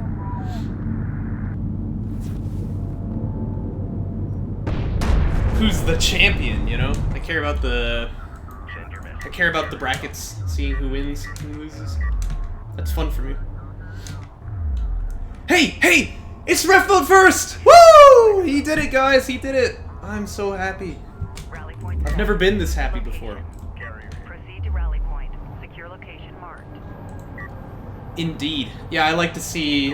Who's the champion, you know? I care about the brackets, seeing who wins, who loses. That's fun for me. Hey! It's Ref Mode first! Woo! He did it, guys! He did it! I'm so happy. I've never been this happy before. Proceed to rally point. Secure location marked. Indeed. Yeah, I like to see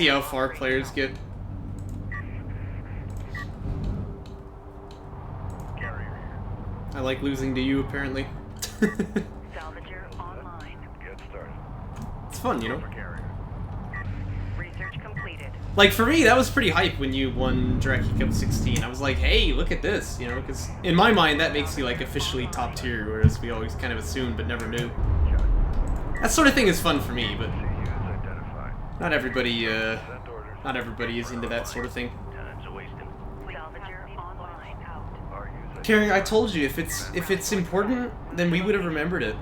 how far players get. I like losing to you, apparently. Salvager online. Good start. It's fun, you know? Research completed. Like, for me, that was pretty hype when you won Jaraci Cup 16. I was like, hey, look at this, you know? Because in my mind, that makes you, like, officially top tier, whereas we always kind of assumed but never knew. That sort of thing is fun for me, but not everybody is into that sort of thing. Salvager online out. Carrie, I told you, if it's important, then we would have remembered it.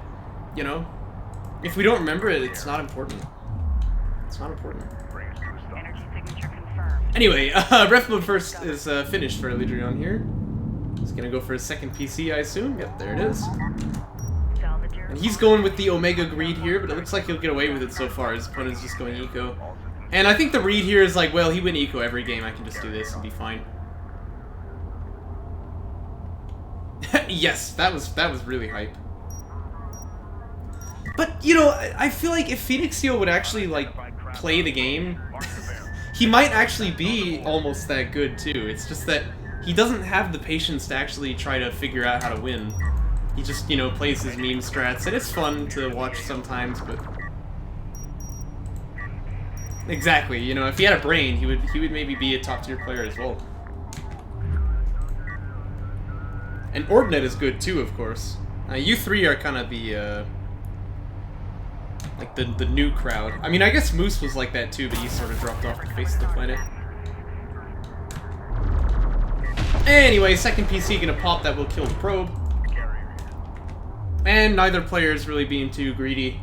You know? If we don't remember it, it's not important. It's not important. Energy signature confirmed. Anyway, Ref Mode first is finished for Illidrion here. He's gonna go for his second PC, I assume. Yep, there it is. Salvager. And he's going with the Omega Greed here, but it looks like he'll get away with it so far. His opponent's just going Eco. And I think the read here is like, well, he win Eco every game, I can just do this and be fine. Yes, that was really hype. But, you know, I feel like if Phoenixio would actually, like, play the game, he might actually be almost that good, too. It's just that he doesn't have the patience to actually try to figure out how to win. He just, you know, plays his meme strats, and it's fun to watch sometimes, but... Exactly, you know, if he had a brain, he would maybe be a top-tier player as well. And Ordnet is good, too, of course. You three are kind of the, like, the new crowd. I mean, I guess Moose was like that, too, but he sort of dropped off the face of the planet. Anyway, second PC gonna pop, that will kill the probe. And neither player is really being too greedy.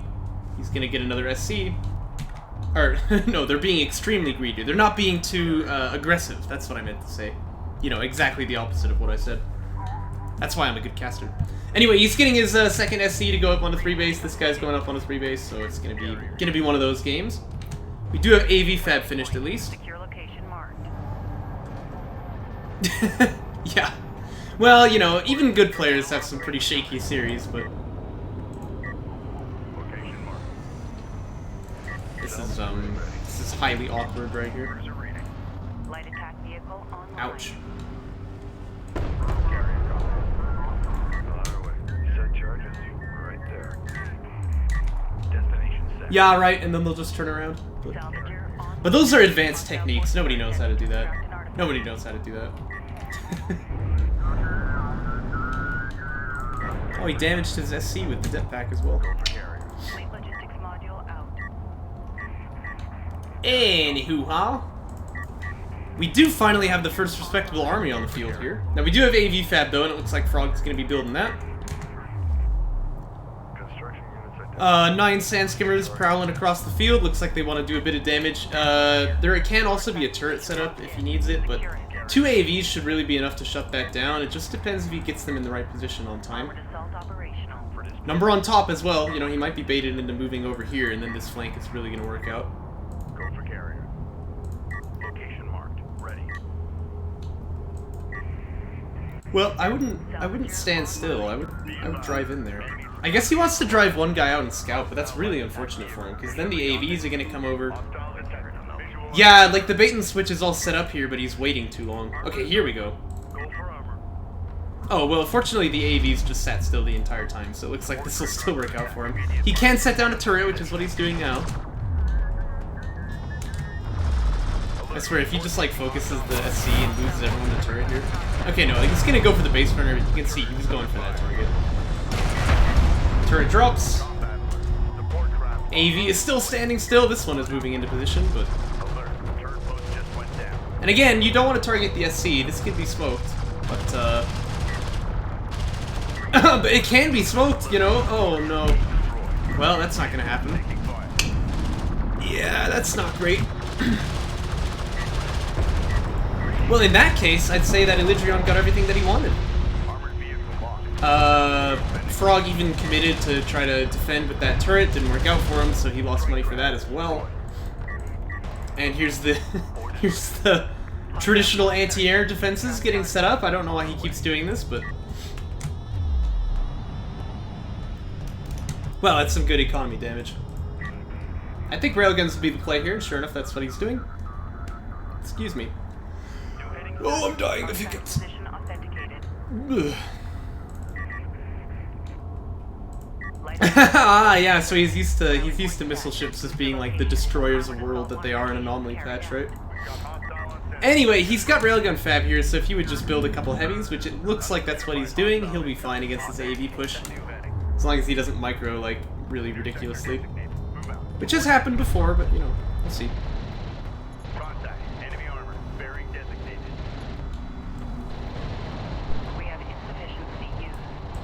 He's gonna get another SC. Or, no, they're being extremely greedy. They're not being too aggressive. That's what I meant to say. You know, exactly the opposite of what I said. That's why I'm a good caster. Anyway, he's getting his second SC to go up on a 3 base. This guy's going up on a 3 base, so it's gonna be one of those games. We do have AV Fab finished at least. Secure location marked. Yeah. Well, you know, even good players have some pretty shaky series, but Location marked. this is highly awkward right here. Cruiser reading. Light attack vehicle online. Ouch. Carrier copies. On our way. Set charges. Right there. Destination set. Yeah, right, and then they'll just turn around. Salvager on. But those are advanced techniques. Nobody knows how to do that. Nobody knows how to do that. Oh, he damaged his SC with the jetpack as well. Carrier. Fleet logistics module out. Anywho, huh? We do finally have the first respectable army on the field here. Now, we do have AV Fab, though, and it looks like Frog's going to be building that. Construction units identified. 9 sand skimmers prowling across the field. Looks like they want to do a bit of damage. There can also be a turret set up if he needs it, but 2 AVs should really be enough to shut that down. It just depends if he gets them in the right position on time. Armored assault operational. Number on top as well. You know, he might be baited into moving over here, and then this flank is really going to work out. Go for carrier. Location marked. Ready. Well, I wouldn't stand still. I would drive in there. I guess he wants to drive one guy out and scout, but that's really unfortunate for him, because then the AVs are going to come over. Hostile detected. Visual. Yeah, like the bait and switch is all set up here, but he's waiting too long. Okay, here we go. Go for armor. Oh, well, fortunately the AVs just sat still the entire time, so it looks like this will still work out for him. He can set down a turret, which is what he's doing now. I swear, if he just, like, focuses the SC and loses everyone the turret here... Okay, no, he's gonna go for the base runner, but you can see he was going for that target. Turret drops. Support craft. AV is still standing still. This one is moving into position, but... Alert. Turret post just went down. And again, you don't want to target the SC. This could be smoked, but, but it can be smoked, you know? Oh, no. Well, that's not gonna happen. Taking fire. Yeah, that's not great. Well, in that case, I'd say that Illidrion got everything that he wanted. Armored vehicle lost. Frog even committed to try to defend with that turret. Didn't work out for him, so he lost money for that as well. And here's the here's the traditional anti-air defenses getting set up. I don't know why he keeps doing this, but... Well, that's some good economy damage. I think railguns will be the play here. Sure enough, that's what he's doing. Excuse me. Oh, I'm dying of hiccups. Position authenticated. Ugh. Light Ah, yeah. So he's used to missile ships as being like the destroyers of world that they are in Anomaly patch, right? Anyway, he's got railgun fab here, so if he would just build a couple heavies, which it looks like that's what he's doing, he'll be fine against this AV push, as long as he doesn't micro like really ridiculously, which has happened before. But you know, we'll see. Contact. Enemy armor. Bearing designated. We have insufficient seat use.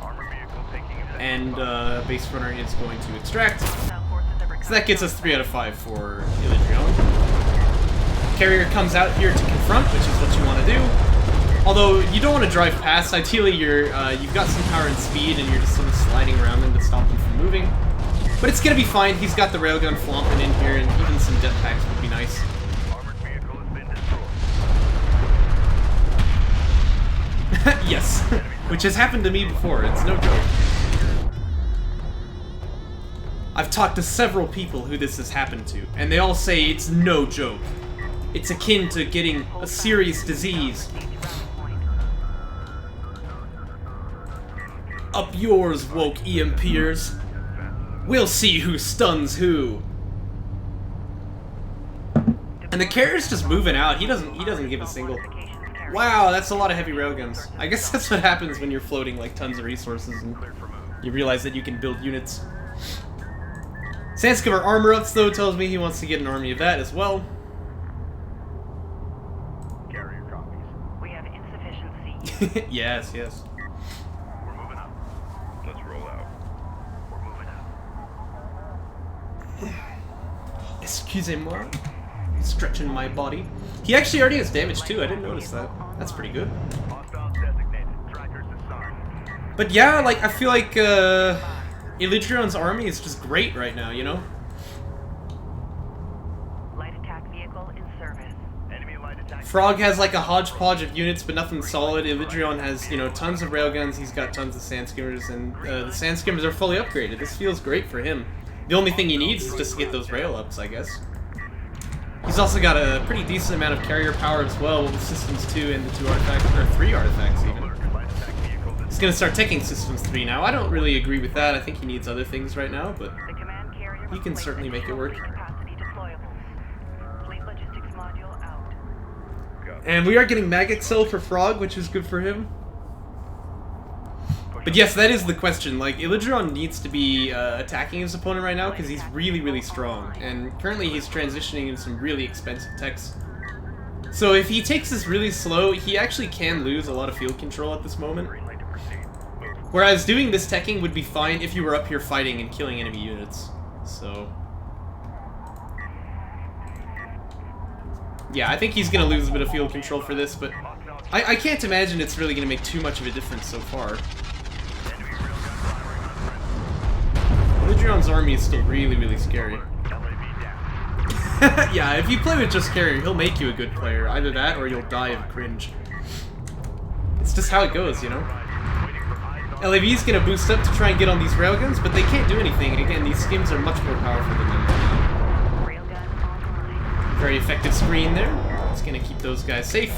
Armor vehicle taking effect. And base runner is going to extract. South forces have So that gets us 3 out of 5 for Illidrion. Carrier comes out here to confront, which is what you want to do. Although you don't want to drive past. Ideally, you've got some power and speed, and you're just sort of sliding around them to stop them from moving. But it's gonna be fine. He's got the railgun flomping in here, and even some jetpacks would be nice. Armored vehicle has been destroyed. Yes, which has happened to me before. It's no joke. I've talked to several people who this has happened to, and they all say it's no joke. It's akin to getting a serious disease. Up yours, woke EMPers. We'll see who stuns who. And the carrier's just moving out. He doesn't give a single. Wow, that's a lot of heavy railguns. I guess that's what happens when you're floating like tons of resources and you realize that you can build units. Sandskimmer armor ups though tells me he wants to get an army of that as well. Carrier copies. We have insufficient seat use. Yes, yes. We're moving up. Let's roll out. We're moving out. Excusez-moi. Stretching my body. He actually already has damage too. I didn't notice that. That's pretty good. Hostiles designated. Trackers assigned. But yeah, like, I feel like Illidrion's army is just great right now, you know? Light attack vehicle in service. Enemy light attack. Frog has like a hodgepodge of units, but nothing solid. Illidrion has, you know, tons of railguns. He's got tons of sand skimmers, and the sand skimmers are fully upgraded. This feels great for him. The only thing he needs is just to get those rail ups, I guess. He's also got a pretty decent amount of carrier power as well with Systems 2 and the 2 artifacts, or 3 artifacts even. Light attack vehicles in He's gonna start taking Systems 3 now. I don't really agree with that. I think he needs other things right now, but The command carrier he can certainly make it work. capacity deployables. Fleet logistics module out. And we are getting Mag Excel for Frog, which is good for him. But yes, that is the question. Like, Illidrion needs to be attacking his opponent right now because he's really, really strong. And currently he's transitioning into some really expensive techs. So if he takes this really slow, he actually can lose a lot of field control at this moment. green light to proceed. Move. Whereas doing this teching would be fine if you were up here fighting and killing enemy units. So... yeah, I think he's going to lose a bit of field control for this, but I can't imagine it's really going to make too much of a difference so far. Enemy railgun firing on friendly. Illidrion's army is still really, really scary. LAV down. Yeah, if you play with just carrier, he'll make you a good player. Either that, or you'll die of cringe. It's just how it goes, you know? Waiting for eyes on. LAV's gonna boost up to try and get on these railguns, but they can't do anything. And again, these skims are much more powerful than them. Railgun online. Very effective screen there. It's gonna keep those guys safe.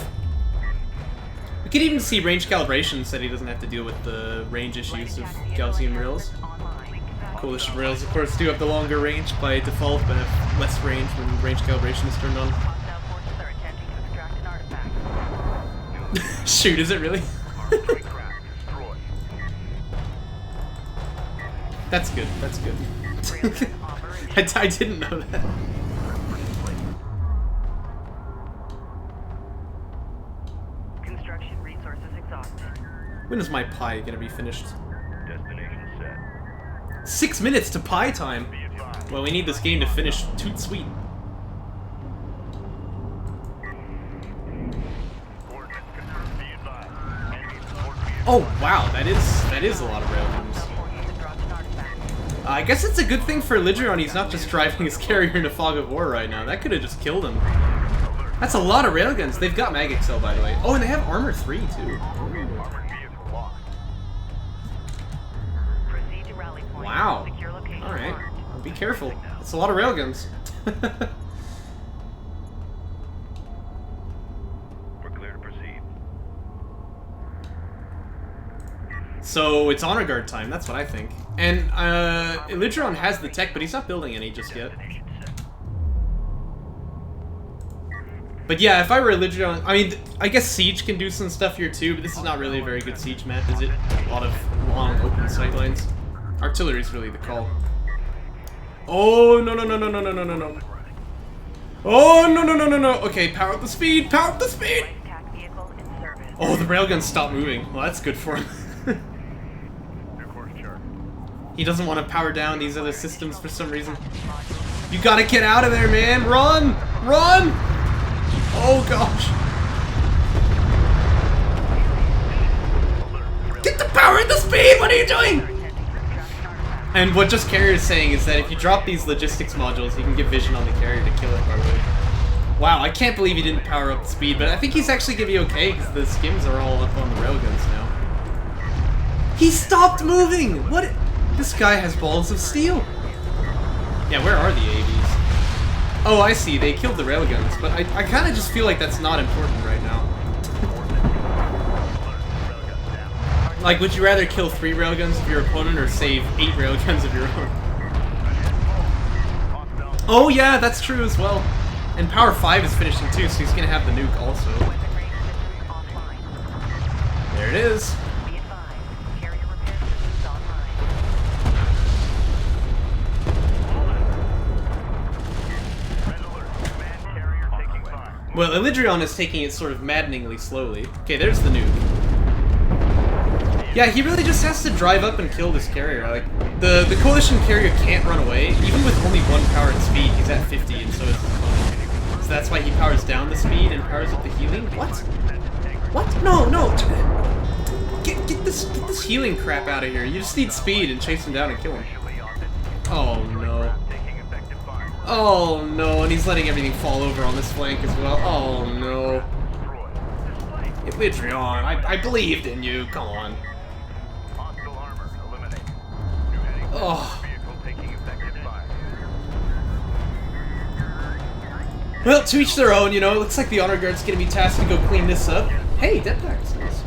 We could even see range calibration so that he doesn't have to deal with the range issues of Gaussian rails. Online. Coalition rails, of course, do have the longer range by default, but have less range when range calibration is turned on. Hostile forces are attempting to extract an artifact. Shoot, is it really? Strike crack. Destroy. That's good, that's good. Railgun operation. I didn't know that. Construction resources exhausted. When is my pie gonna be finished? Destination set. 6 minutes to pie time! Be advised. Well, we need this game to finish toot sweet. Coordinates confirmed. Be advised. Enemy support vehicle. Oh wow, that is a lot of railguns. Forces dropped an artifact. I guess it's a good thing for Illidrion he's not just driving his carrier into fog of war right now. That could have just killed him. That's a lot of railguns. They've got Mag Excel, by the way. Oh, and they have Armor 3 too. Armored vehicle locked. Proceed to rally point. Wow. Secure location Alright. marked. Be careful. It's a lot of railguns. We're clear to proceed. So it's honor guard time, that's what I think. And Illidrion has the tech, but he's not building any just yet. Destination set. But yeah, if I were Illidrion, I mean, I guess Siege can do some stuff here too, but this is not really a very good Siege map, is it? A lot of long open sightlines. Artillery's really the call. Oh, no, no, no, no, no, no, no, no, no. Oh, no, no, no, no, no. Okay, power up the speed, power up the speed! Light attack vehicle in service. Oh, the railguns stopped moving. Well, that's good for him. New course chart. He doesn't want to power down these other systems for some reason. You gotta get out of there, man! Run! Run! Oh, gosh. Get the power and the speed! What are you doing? And what Just Carrier is saying is that if you drop these logistics modules, you can get vision on the carrier to kill it probably. Wow, I can't believe he didn't power up the speed, but I think he's actually gonna be okay because the skims are all up on the railguns now. He stopped moving! What? This guy has balls of steel. Yeah, where are the AVs? Oh, I see. They killed the railguns, but I kind of just feel like that's not important right now. Like, would you rather kill 3 railguns of your opponent or save 8 railguns of your own? Oh yeah, that's true as well. And Power 5 is finishing too, so he's gonna have the nuke also. There it is. Be advised, carrier repair systems online. Red alert. Command carrier taking fire. Well, Illidrion is taking it sort of maddeningly slowly. Okay, there's the nuke. Yeah, he really just has to drive up and kill this carrier. Like, the Coalition carrier can't run away. Even with only 1 power and speed, he's at 50, and so is his opponent. So that's why he powers down the speed and powers up the healing? What? What? No, no! Get this healing crap out of here. You just need speed and chase him down and kill him. Oh no. Oh no, and he's letting everything fall over on this flank as well. Oh no. Illidrion, I believed in you. Come on. Oh. Well, to each their own, you know. It looks like the honor guard's gonna be tasked to go clean this up. Hey, dead pirates, nice.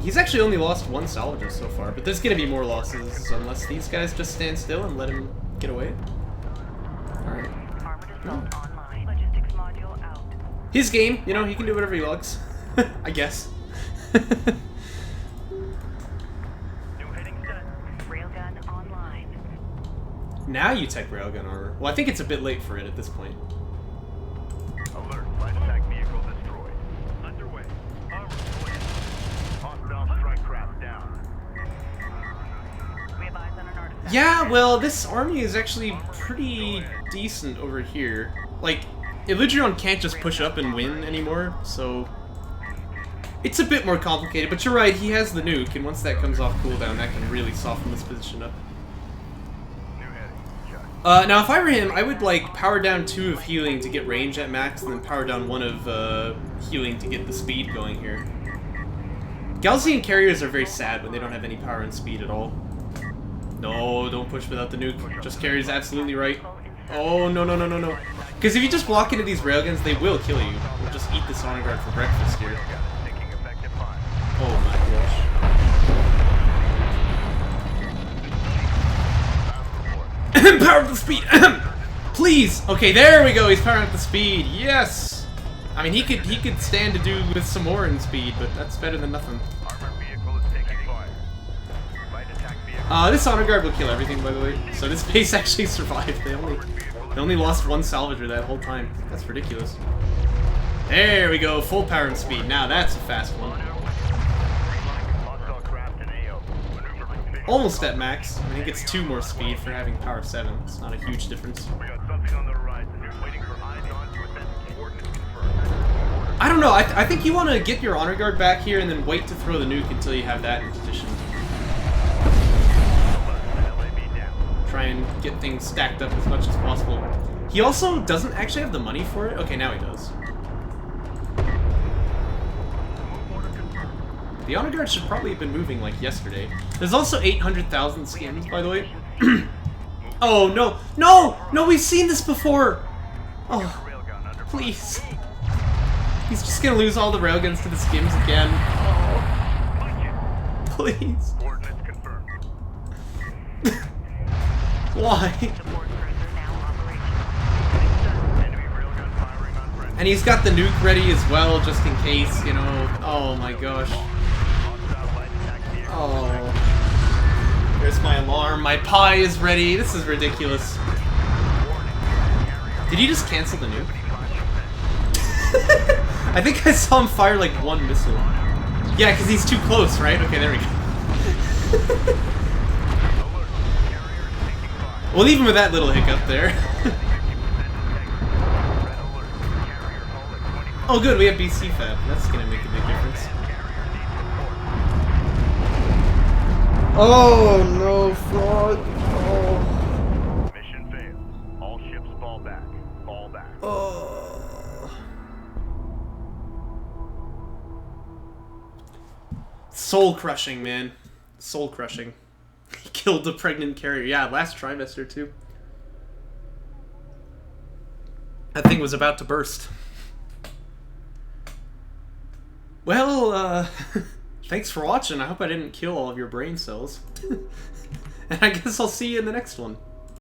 He's actually only lost one salvager so far, but there's gonna be more losses unless these guys just stand still and let him get away. Alright. His game, you know, he can do whatever he likes. I guess. Now you tech railgun armor. Well, I think it's a bit late for it at this point. Alert, light attack vehicle destroyed. Underway. Armor deployed. Hostile strike craft down. We have eyes on an artifact. Yeah, well, this army is actually pretty decent over here. Like, Illidrion can't just push up and win anymore, so... It's a bit more complicated, but you're right, he has the nuke, and once that comes off cooldown, that can really soften this position up. Now if I were him, I would like power down 2 of healing to get range at max, and then power down 1 of healing to get the speed going here. Galcian carriers are very sad when they don't have any power and speed at all. No, don't push without the nuke. Just carries absolutely right. Oh, no, no, no, no, no. Because if you just walk into these railguns, they will kill you. We'll just eat this honor guard for breakfast here. Oh my gosh. Power up the speed! Please! Okay, there we go, he's powering up the speed. Yes! I mean, he could stand to do with some more in speed, but that's better than nothing. This honor guard will kill everything, by the way. So this base actually survived. They only lost 1 salvager that whole time. That's ridiculous. There we go, full power and speed. Now that's a fast one. Almost at max. I think it's 2 more speed for having power 7. It's not a huge difference. I don't know. I think you want to get your honor guard back here and then wait to throw the nuke until you have that in position. Try and get things stacked up as much as possible. He also doesn't actually have the money for it. Okay, now he does. The honor guard should probably have been moving like yesterday. There's also 800,000 skins, by the way. Oh, no. No! No, we've seen this before! Oh, please. He's just gonna lose all the railguns to the skims again. Oh. Please. Why? And he's got the nuke ready as well, just in case, you know. Oh my gosh. Oh. There's my alarm. My pie is ready. This is ridiculous. Did he just cancel the nuke? I think I saw him fire like 1 missile. Yeah, because he's too close, right? Okay, there we go. Well, even with that little hiccup there. Oh good, we have BC Fab. That's gonna make a big difference. Oh no, Frowg. Oh. Mission failed. All ships fall back. Fall back. Oh. Soul crushing, man. Soul crushing. He killed the pregnant carrier. Yeah, last trimester too. That thing was about to burst. Well, thanks for watching. I hope I didn't kill all of your brain cells. And I guess I'll see you in the next one.